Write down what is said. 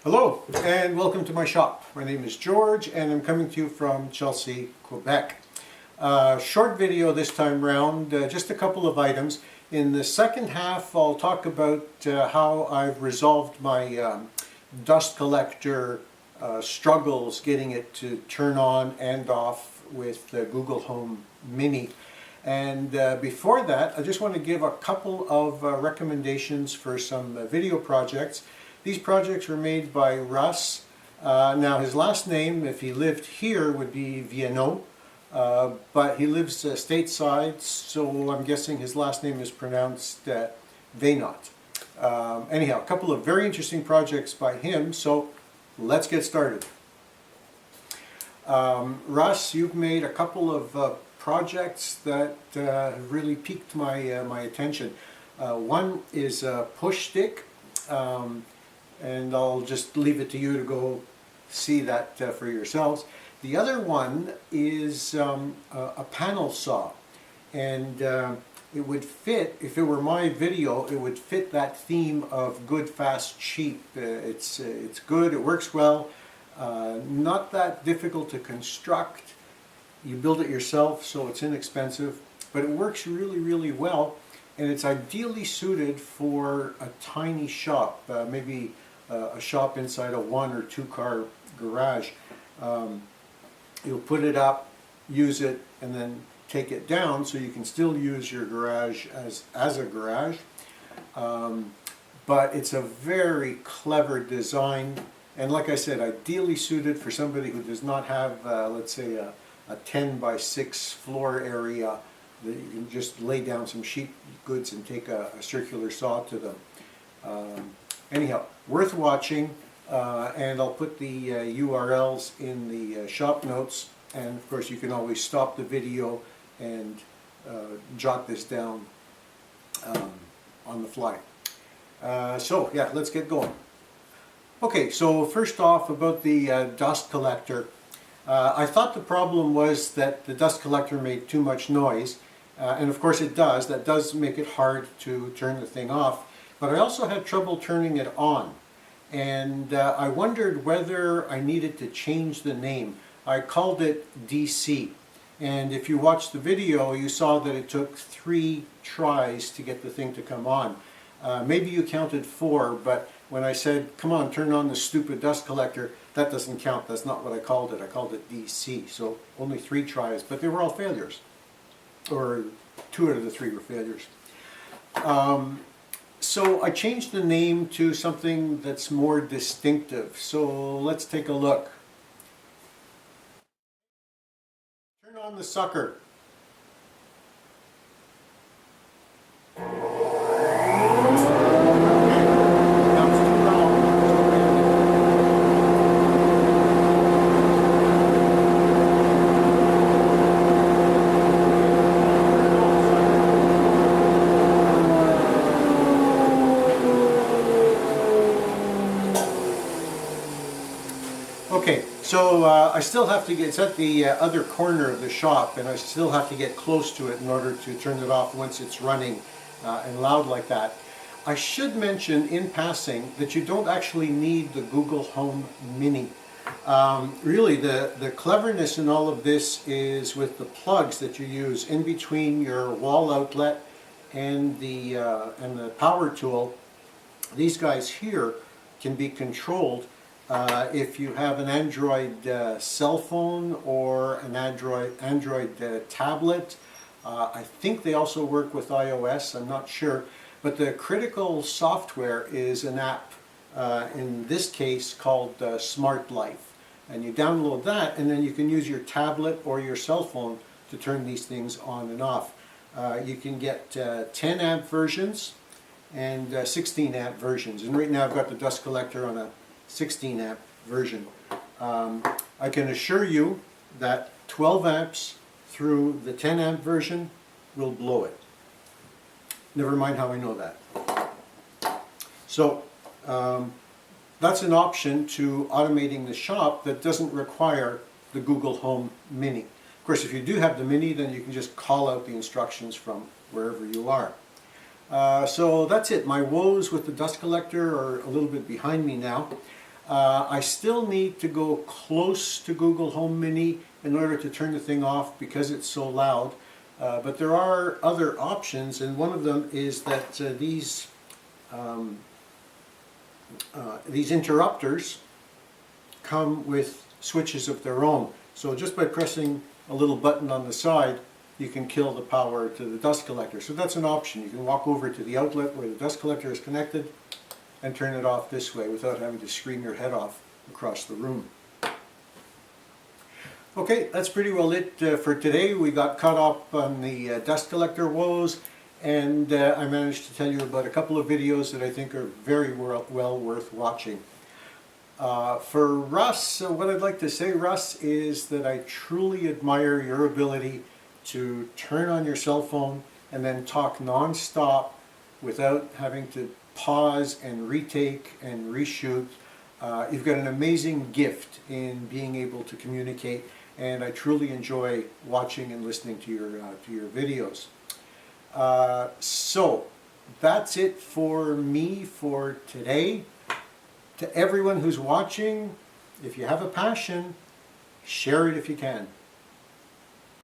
Hello and welcome to my shop. My name is George and I'm coming to you from Chelsea, Quebec. Short video this time round, just a couple of items. In the second half I'll talk about how I've resolved my dust collector struggles getting it to turn on and off with the Google Home Mini. And before that, I just want to give a couple of recommendations for some video projects. These projects were made by Russ. Now his last name, if he lived here, would be Vienno, but he lives stateside, so I'm guessing his last name is pronounced Vaynot. Anyhow, a couple of very interesting projects by him, so let's get started. Russ, you've made a couple of projects that have really piqued my my attention. One is a push stick, and I'll just leave it to you to go see that for yourselves. The other one is a panel saw, and it would fit, if it were my video, it would fit that theme of good, fast, cheap. It's good, it works well, not that difficult to construct. You build it yourself, so it's inexpensive, but it works really, really well, and it's ideally suited for a tiny shop, maybe a shop inside a 1 or 2 car garage. You'll put it up, use it, and then take it down so you can still use your garage as a garage. But it's a very clever design, and like I said, ideally suited for somebody who does not have, let's say, a 10 by 6 floor area that you can just lay down some sheet goods and take a circular saw to them. Anyhow, worth watching, and I'll put the URLs in the shop notes, and of course you can always stop the video and jot this down on the fly. So yeah, let's get going. Okay, so first off about the dust collector. I thought the problem was that the dust collector made too much noise, and of course it does. That does make it hard to turn the thing off, but I also had trouble turning it on, and I wondered whether I needed to change the name. I called it DC, and if you watched the video you saw that it took 3 tries to get the thing to come on. Maybe you counted 4, but when I said, come on, turn on the stupid dust collector, that doesn't count. That's not what I called it. I called it DC. So only 3 tries, but they were all failures. Or 2 out of the 3 were failures. So I changed the name to something that's more distinctive. So let's take a look. Turn on the sucker. Okay, so I still have to get, it's at the other corner of the shop, and I still have to get close to it in order to turn it off once it's running and loud like that. I should mention in passing that you don't actually need the Google Home Mini. Really the cleverness in all of this is with the plugs that you use in between your wall outlet and the power tool. These guys here can be controlled. If you have an Android cell phone or an Android tablet, I think they also work with iOS, I'm not sure, but the critical software is an app, in this case called Smart Life, and you download that and then you can use your tablet or your cell phone to turn these things on and off. You can get 10 amp versions and 16 amp versions, and right now I've got the dust collector on a 16 amp version. I can assure you that 12 amps through the 10 amp version will blow it. Never mind how I know that. So that's an option to automating the shop that doesn't require the Google Home Mini. Of course, if you do have the Mini, then you can just call out the instructions from wherever you are. So that's it. My woes with the dust collector are a little bit behind me now. I still need to go close to Google Home Mini in order to turn the thing off because it's so loud. But there are other options, and one of them is that these interrupters come with switches of their own. So just by pressing a little button on the side, you can kill the power to the dust collector. So that's an option. You can walk over to the outlet where the dust collector is connected and turn it off this way without having to scream your head off across the room. Okay, that's pretty well it for today. We got caught up on the dust collector woes, and I managed to tell you about a couple of videos that I think are very well worth watching. For Russ, what I'd like to say, Russ, is that I truly admire your ability to turn on your cell phone and then talk non-stop without having to pause and retake and reshoot. You've got an amazing gift in being able to communicate, and I truly enjoy watching and listening to your videos. So that's it for me for today. To everyone who's watching, if you have a passion, share it if you can.